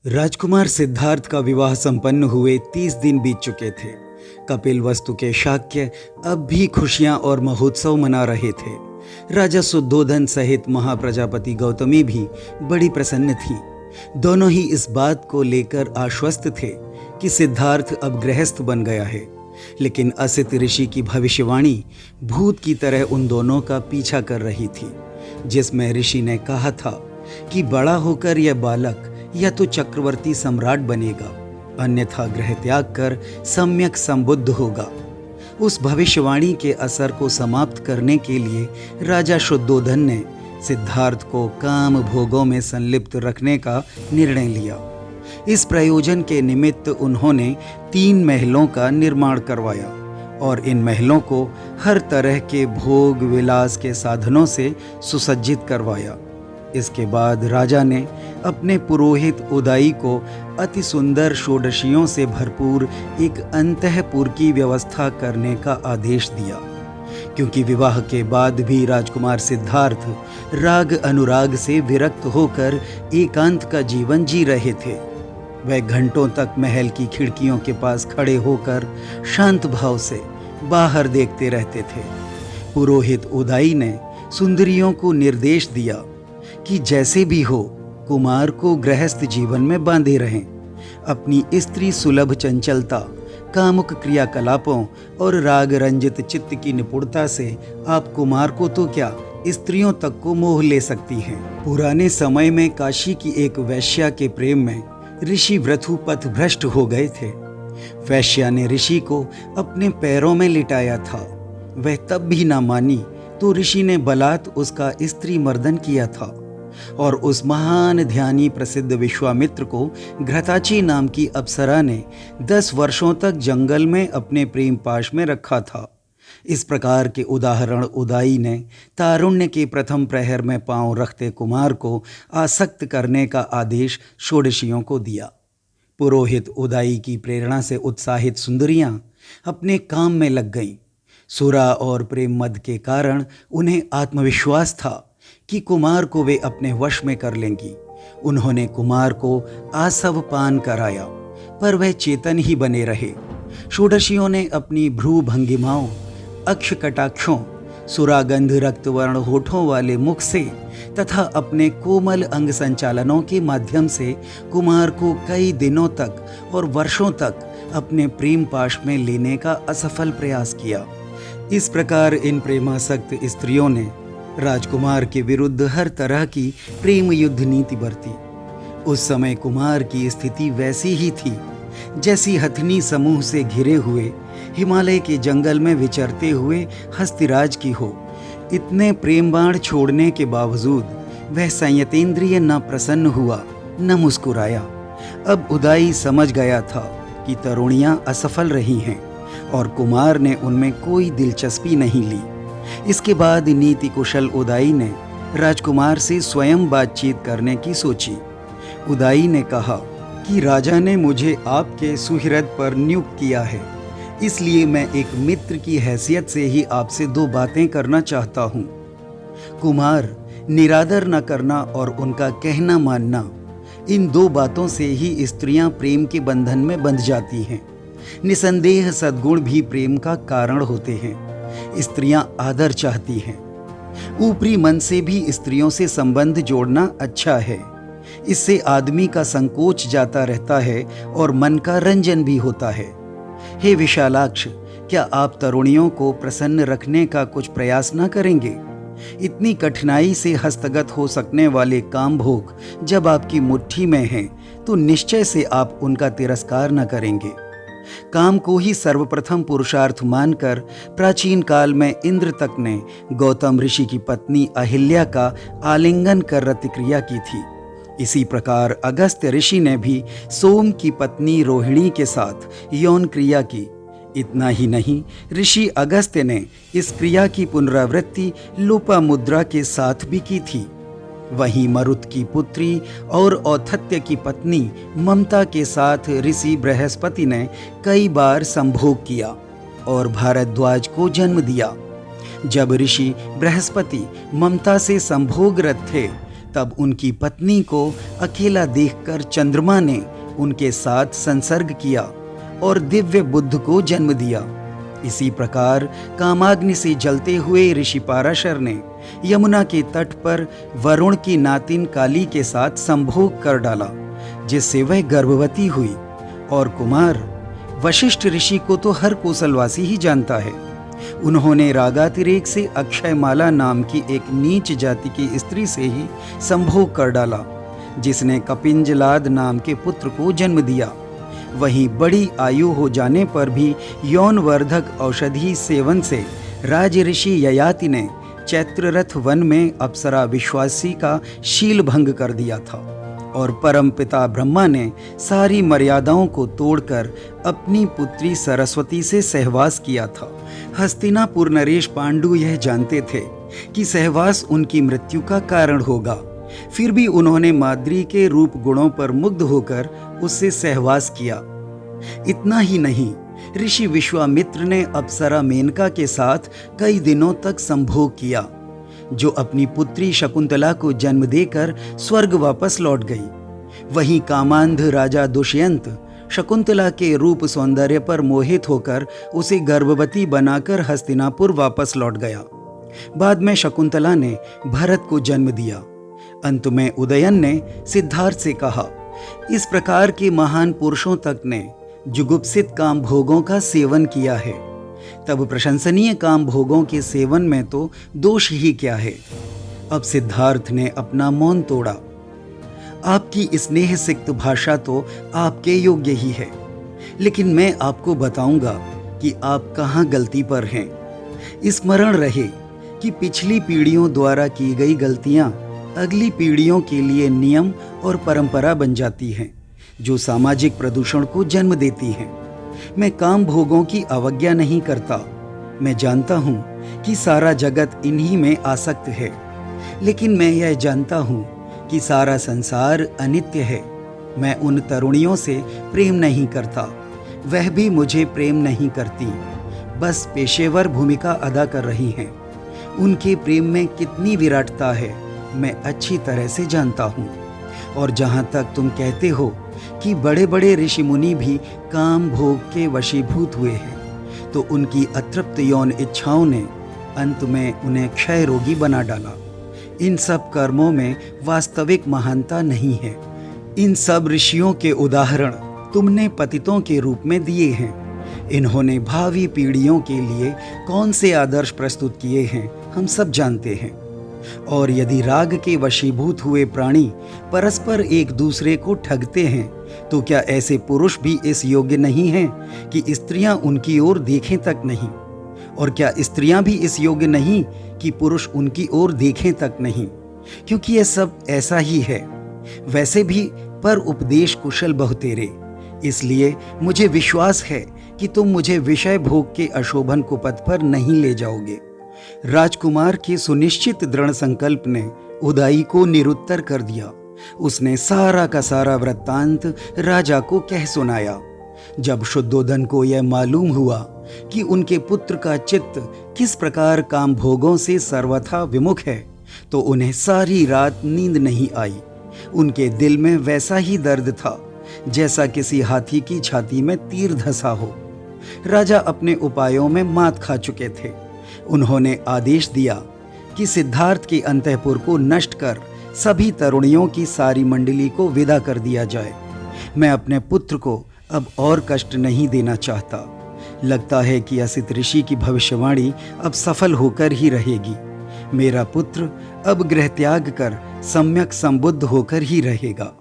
राजकुमार सिद्धार्थ का विवाह संपन्न हुए 30 दिन बीत चुके थे। कपिलवस्तु के शाक्य अब भी खुशियां और महोत्सव मना रहे थे। राजा शुद्धोधन सहित महाप्रजापति गौतमी भी बड़ी प्रसन्न थी। दोनों ही इस बात को लेकर आश्वस्त थे कि सिद्धार्थ अब गृहस्थ बन गया है। लेकिन असित ऋषि की भविष्यवाणी भूत की तरह उन दोनों का पीछा कर रही थी, जिसमें ऋषि ने कहा था कि बड़ा होकर यह बालक या तो चक्रवर्ती सम्राट बनेगा, अन्यथा गृह त्याग कर सम्यक संबुद्ध होगा। उस भविष्यवाणी के असर को समाप्त करने के लिए राजा शुद्धोधन ने सिद्धार्थ को काम भोगों में संलिप्त रखने का निर्णय लिया। इस प्रयोजन के निमित्त उन्होंने 3 महलों का निर्माण करवाया और इन महलों को हर तरह के भोग विलास के साधनों से सुसज्जित करवाया। इसके बाद राजा ने अपने पुरोहित उदाई को अति सुंदर षोडशियों से भरपूर एक अंतःपुर की व्यवस्था करने का आदेश दिया, क्योंकि विवाह के बाद भी राजकुमार सिद्धार्थ राग अनुराग से विरक्त होकर एकांत का जीवन जी रहे थे। वह घंटों तक महल की खिड़कियों के पास खड़े होकर शांत भाव से बाहर देखते रहते थे। पुरोहित उदाई ने सुंदरियों को निर्देश दिया कि जैसे भी हो कुमार को गृहस्थ जीवन में बांधे रहें। अपनी स्त्री सुलभ चंचलता, कामुक क्रियाकलापों और राग रंजित चित्त की निपुणता से आप कुमार को तो क्या स्त्रियों तक को मोह ले सकती हैं। पुराने समय में काशी की एक वैश्या के प्रेम में ऋषि वृथु पथ भ्रष्ट हो गए थे। वैश्या ने ऋषि को अपने पैरों में लिटाया था। वह तब भी ना मानी तो ऋषि ने बलात् उसका स्त्री मर्दन किया था और उस महान ध्यानी प्रसिद्ध विश्वामित्र को घृताची नाम की अप्सरा ने 10 वर्षों तक जंगल में अपने प्रेम पाश में रखा था। इस प्रकार के उदाहरण उदाई ने तारुण्य के प्रथम प्रहर में पांव रखते कुमार को आसक्त करने का आदेश षोडशियों को दिया। पुरोहित उदाई की प्रेरणा से उत्साहित सुंदरियां अपने काम में लग गईं। सुरा और प्रेम मद के कारण उन्हें आत्मविश्वास था कि कुमार को वे अपने वश में कर लेंगी। उन्होंने कुमार को आसव पान कराया, पर वह चेतन ही बने रहे। षोडशियों ने अपनी भ्रू भंगिमाओं, अक्ष कटाक्षों, सुरागंध रक्तवर्ण होठों वाले मुख से तथा अपने कोमल अंग संचालनों के माध्यम से कुमार को कई दिनों तक और वर्षों तक अपने प्रेम पाश में लेने का असफल प्रयास किया। इस प्रकार इन प्रेमासक्त स्त्रियों ने राजकुमार के विरुद्ध हर तरह की प्रेम युद्ध नीति बरती। उस समय कुमार की स्थिति वैसी ही थी जैसी हथनी समूह से घिरे हुए हिमालय के जंगल में विचरते हुए हस्तिराज की हो। इतने प्रेम बाण छोड़ने के बावजूद वह संयतेंद्रिय न प्रसन्न हुआ न मुस्कुराया। अब उदाई समझ गया था कि तरुणियां असफल रही हैं और कुमार ने उनमें कोई दिलचस्पी नहीं ली। इसके बाद नीति कुशल उदाई ने राजकुमार से स्वयं बातचीत करने की सोची। उदाई ने कहा कि राजा ने मुझे आपके सुहृद पर नियुक्त किया है, इसलिए मैं एक मित्र की हैसियत से ही आपसे 2 बातें करना चाहता हूँ। कुमार, निरादर न करना और उनका कहना मानना, इन 2 बातों से ही स्त्रियां प्रेम के बंधन में बंध जाती हैं। निसंदेह सद्गुण भी प्रेम का कारण होते हैं। स्त्रियां आदर चाहती हैं। ऊपरी मन से भी स्त्रियों से संबंध जोड़ना अच्छा है। इससे आदमी का संकोच जाता रहता है और मन का रंजन भी होता है। हे विशालाक्ष, क्या आप तरुणियों को प्रसन्न रखने का कुछ प्रयास न करेंगे? इतनी कठिनाई से हस्तगत हो सकने वाले काम भोग जब आपकी मुट्ठी में हैं, तो निश्चय से आप उनका तिरस्कार न करेंगे। काम को ही सर्वप्रथम पुरुषार्थ मानकर प्राचीन काल में इंद्र तक ने गौतम ऋषि की पत्नी अहिल्या का आलिंगन कर रतिक्रिया की थी। इसी प्रकार अगस्त्य ऋषि ने भी सोम की पत्नी रोहिणी के साथ यौन क्रिया की। इतना ही नहीं, ऋषि अगस्त्य ने इस क्रिया की पुनरावृत्ति लोपामुद्रा के साथ भी की थी। वहीं मरुत की पुत्री और औथत्य की पत्नी ममता के साथ ऋषि बृहस्पति ने कई बार संभोग किया और भारद्वाज को जन्म दिया। जब ऋषि बृहस्पति ममता से संभोगरत थे तब उनकी पत्नी को अकेला देखकर चंद्रमा ने उनके साथ संसर्ग किया और दिव्य बुद्ध को जन्म दिया। इसी प्रकार कामाग्नि से जलते हुए ऋषि पाराशर ने यमुना के तट पर वरुण की नातिन काली के साथ संभोग कर डाला, जिससे वह गर्भवती हुई। और कुमार, वशिष्ठ ऋषि को तो हर कोसलवासी ही जानता है। उन्होंने रागातिरेक से अक्षयमाला नाम की एक नीच जाति की स्त्री से ही संभोग कर डाला, जिसने कपिंजलाद नाम के पुत्र को जन्म दिया। वहीं बड़ी आयु हो जाने पर भी यौनवर्धक औषधि सेवन से राज ऋषि ययाति ने चैत्ररथ वन में अप्सरा विश्वासी का शील भंग कर दिया था और परम पिता ब्रह्मा ने सारी मर्यादाओं को तोड़कर अपनी पुत्री सरस्वती से सहवास किया था। हस्तिनापुर नरेश पांडु यह जानते थे कि सहवास उनकी मृत्यु का कारण होगा, फिर भी उन्होंने माद्री के रूप गुणों पर मुग्ध होकर उससे सहवास किया। इतना ही नहीं, ऋषि विश्वामित्र ने अप्सरा मेनका के साथ कई दिनों तक संभोग किया, जो अपनी पुत्री शकुंतला को जन्म देकर स्वर्ग वापस लौट गई। वहीं कामांध राजा दुष्यंत शकुंतला के रूप सौंदर्य पर मोहित होकर उसे गर्भवती बनाकर हस्तिनापुर वापस लौट गया। बाद में शकुंतला ने भरत को जन्म दिया। अंत में उदयन ने सिद्धार्थ से कहा, इस प्रकार के महान पुरुषों तक ने जुगुप्सित काम भोगों का सेवन किया है, तब प्रशंसनीय काम भोगों के सेवन में तो दोष ही क्या है। अब सिद्धार्थ ने अपना मौन तोड़ा। आपकी स्नेह सिक्त भाषा तो आपके योग्य ही है, लेकिन मैं आपको बताऊंगा कि आप कहाँ गलती पर हैं। स्मरण रहे कि पिछली पीढ़ियों द्वारा की गई गलतियां अगली पीढ़ियों के लिए नियम और परंपरा बन जाती हैं, जो सामाजिक प्रदूषण को जन्म देती हैं। मैं काम भोगों की अवज्ञा नहीं करता। मैं जानता हूँ कि सारा जगत इन्हीं में आसक्त है, लेकिन मैं यह जानता हूँ कि सारा संसार अनित्य है। मैं उन तरुणियों से प्रेम नहीं करता, वह भी मुझे प्रेम नहीं करती, बस पेशेवर भूमिका अदा कर रही हैं। उनके प्रेम में कितनी विराटता है मैं अच्छी तरह से जानता हूँ। और जहाँ तक तुम कहते हो कि बड़े बड़े ऋषि मुनि भी काम भोग के वशीभूत हुए हैं, तो उनकी अतृप्त यौन इच्छाओं ने अंत में उन्हें क्षय रोगी बना डाला। इन सब कर्मों में वास्तविक महानता नहीं है। इन सब ऋषियों के उदाहरण तुमने पतितों के रूप में दिए हैं। इन्होंने भावी पीढ़ियों के लिए कौन से आदर्श प्रस्तुत किए हैं हम सब जानते हैं। और यदि राग के वशीभूत हुए प्राणी परस्पर एक दूसरे को ठगते हैं, तो क्या ऐसे पुरुष भी इस योग्य नहीं हैं कि स्त्रियां उनकी ओर देखें तक नहीं? और क्या स्त्रियां भी इस योग्य नहीं कि पुरुष उनकी ओर देखें तक नहीं? क्योंकि यह सब ऐसा ही है। वैसे भी पर उपदेश कुशल बहुतेरे, इसलिए मुझे विश्वास है कि तुम मुझे विषय भोग के अशोभन कुपथ पर नहीं ले जाओगे। राजकुमार के सुनिश्चित दृढ़ संकल्प ने उदाई को निरुत्तर कर दिया। उसने सारा का सारा वृत्तांत राजा को कह सुनाया। जब शुद्धोधन को यह मालूम हुआ कि उनके पुत्र का चित्त किस प्रकार काम भोगों से सर्वथा विमुख है, तो उन्हें सारी रात नींद नहीं आई। उनके दिल में वैसा ही दर्द था जैसा किसी हाथी की छाती में तीर धंसा हो। राजा अपने उपायों में मात खा चुके थे। उन्होंने आदेश दिया कि सिद्धार्थ के अंतःपुर को नष्ट कर सभी तरुणियों की सारी मंडली को विदा कर दिया जाए। मैं अपने पुत्र को अब और कष्ट नहीं देना चाहता। लगता है कि असित ऋषि की भविष्यवाणी अब सफल होकर ही रहेगी। मेरा पुत्र अब गृह त्याग कर सम्यक संबुद्ध होकर ही रहेगा।